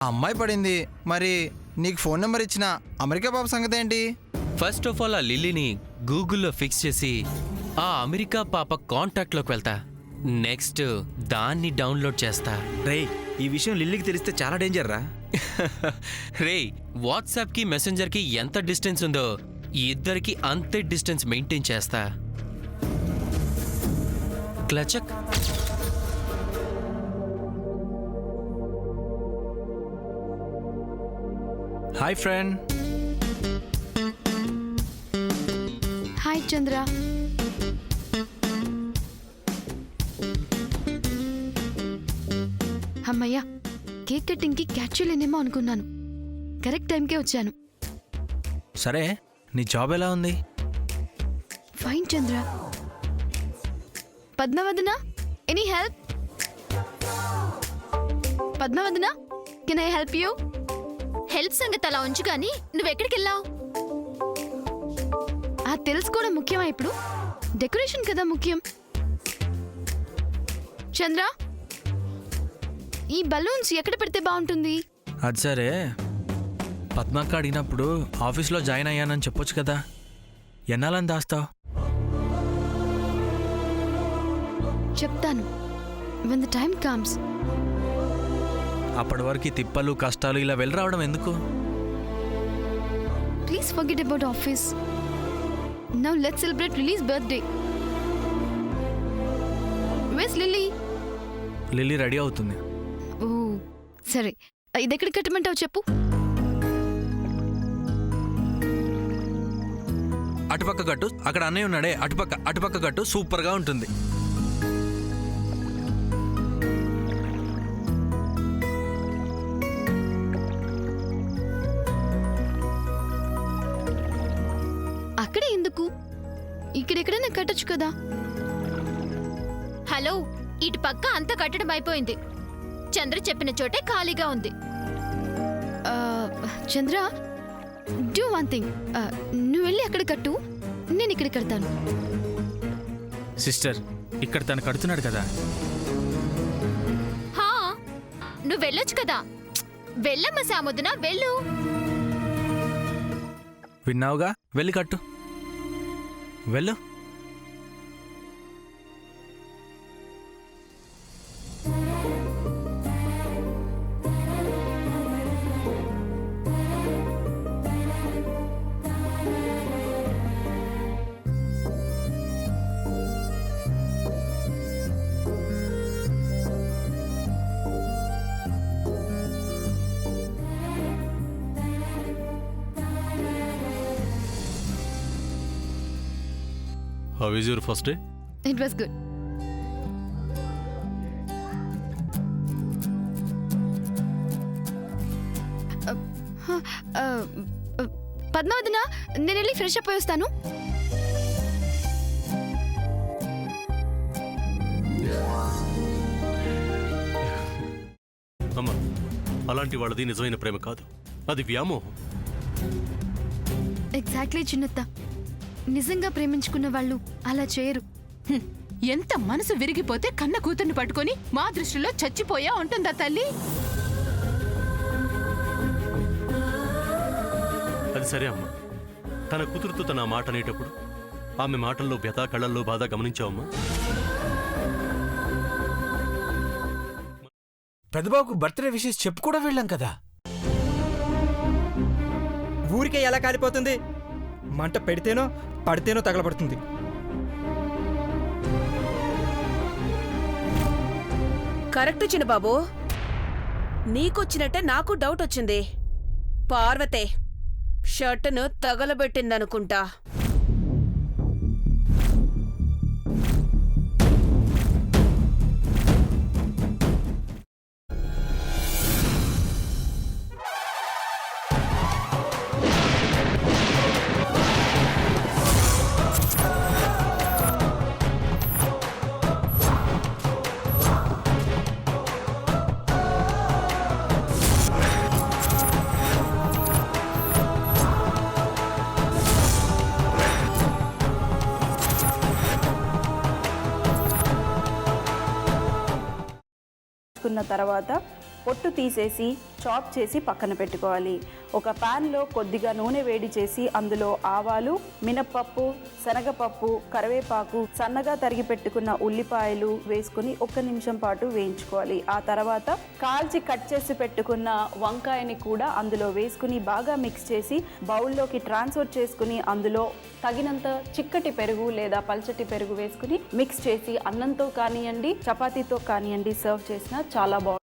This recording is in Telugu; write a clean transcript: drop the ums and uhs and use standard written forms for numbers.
ఆ అమ్మాయి పడింది. మరి నీకు ఫోన్ నెంబర్ ఇచ్చిన అమెరికా పాప సంగతి ఏంటి? ఫస్ట్ ఆఫ్ ఆల్ ఆ లిల్లీని గూగుల్లో ఫిక్స్ చేసి ఆ అమెరికా పాప కాంటాక్ట్లోకి వెళ్తా. నెక్స్ట్ దాన్ని డౌన్లోడ్ చేస్తా. రేయ్, ఈ విషయం లిల్లీకి తెలిస్తే చాలా డేంజర్ రా. రేయ్, వాట్సాప్కి మెసెంజర్కి ఎంత డిస్టెన్స్ ఉందో ఇద్దరికి అంతే డిస్టెన్స్ మెయింటైన్ చేస్తా. క్లచక్. Hi friend. హాయ్ చంద్ర. అమ్మయ్యా, కేక్ కటింగ్కి క్యాచువల్ ఏనేమో అనుకున్నాను. కరెక్ట్ టైంకే వచ్చాను. సరే, నీ జాబ్ ఎలా ఉంది? Fine Chandra. Padmavadana, any help? Padmavadana, can I help you? Help సంగతి అలా ఉంచు కానీ నువ్వెక్కడికి వెళ్ళావు? ఆ తెలుసుకోవడం ముఖ్యమా ఇప్పుడు? డెకరేషన్ కదా ముఖ్యం. చంద్ర, ఈ బలూన్స్ ఎక్కడ పెడితే బాగుంటుంది? అది సరే, పద్మక్క అడిగినప్పుడు ఆఫీస్లో జాయిన్ అయ్యానని చెప్పొచ్చు కదా. ఎన్నాలని దాస్తావు? చెప్తాను, when the time comes. అప్పటి వరకు తిప్పలు కష్టాలు ఇలా వెళ్ళి రావడం ఎందుకు? Please forget about office. Now let's celebrate Lily's birthday. Where's Lily? Lily ready అవుతుంది. ఓ సరే, ఇది ఎక్కడ కట్టమంటావు చెప్పు. అటుపక్క కట్టు, అక్కడ అన్నయ్య ఉన్నాడే, అటుపక్క కట్టు, సూపర్గా ఉంటుంది. అక్కడే ఎందుకు? ఇక్కడెక్కడైనా కట్టొచ్చు కదా. హలో, ఇటు పక్క అంతా కట్టడం అయిపోయింది. చంద్ర చెప్పిన చోటే ఖాళీగా ఉంది. చంద్ర, డూ వన్ థింగ్. నువ్వు వెళ్ళి అక్కడ కట్టు, నేను ఇక్కడ కడతాను. సిస్టర్, ఇక్కడ తను కడుతున్నాడు కదా. హా, నువ్వు వెళ్ళొచ్చు కదా. వెళ్ళమ్మా సాముద్దున, వెళ్ళు. విన్నావుగా, వెళ్ళి కట్టు, వెళ్ళు. How is your first day? It was good. పద్మావదన, నేను వెళ్ళి ఫ్రెష్ అప్ అయి వస్తాను. అమ్మా, అలాంటి వాళ్ళది నిజమైన ప్రేమ కాదు, అది వ్యామోహం. ఎగ్జాక్ట్లీ చిన్నత్త. నిజంగా ప్రేమించుకున్న వాళ్ళు అలా చేయరు. ఎంత మనసు విరిగిపోతే కన్న కూతుర్ని పట్టుకొని మా దృష్టిలో చచ్చిపోయా ఉంటుందా తల్లి? అది సరే అమ్మా, తన కూతురుతో తన మాట అనేటప్పుడు ఆమె మాటల్లో వ్యథ, కళ్ళల్లో బాధ గమనించావమ్మా? పెద్దబాబుకు బర్త్డే విషెస్ చెప్పు కూడా వెళ్ళాం కదా. ఊరికే ఎలా కాలిపోతుంది? మంట పెడితేనో పడితేనో తగలబడుతుంది. కరెక్ట్ చిన్నబాబు, నీకొచ్చినట్టే నాకు డౌట్ వచ్చింది. పార్వతే షర్టును తగలబెట్టిందనుకుంటా. కున్న తర్వాత పొట్టు తీసేసి చాప్ చేసి పక్కన పెట్టుకోవాలి. ఒక ప్యాన్లో కొద్దిగా నూనె వేడి చేసి అందులో ఆవాలు, మినప్పప్పు, శనగపప్పు, కరివేపాకు, సన్నగా తరిగి పెట్టుకున్న ఉల్లిపాయలు వేసుకుని 1 నిమిషం పాటు వేయించుకోవాలి. ఆ తర్వాత కాల్చి కట్ చేసి పెట్టుకున్న వంకాయని కూడా అందులో వేసుకుని బాగా మిక్స్ చేసి బౌల్లోకి ట్రాన్స్ఫర్ చేసుకుని అందులో తగినంత చిక్కటి పెరుగు లేదా పల్చటి పెరుగు వేసుకుని మిక్స్ చేసి అన్నంతో కానివ్వండి, చపాతీతో కానివ్వండి సర్వ్ చేసినా చాలా బాగుంటుంది.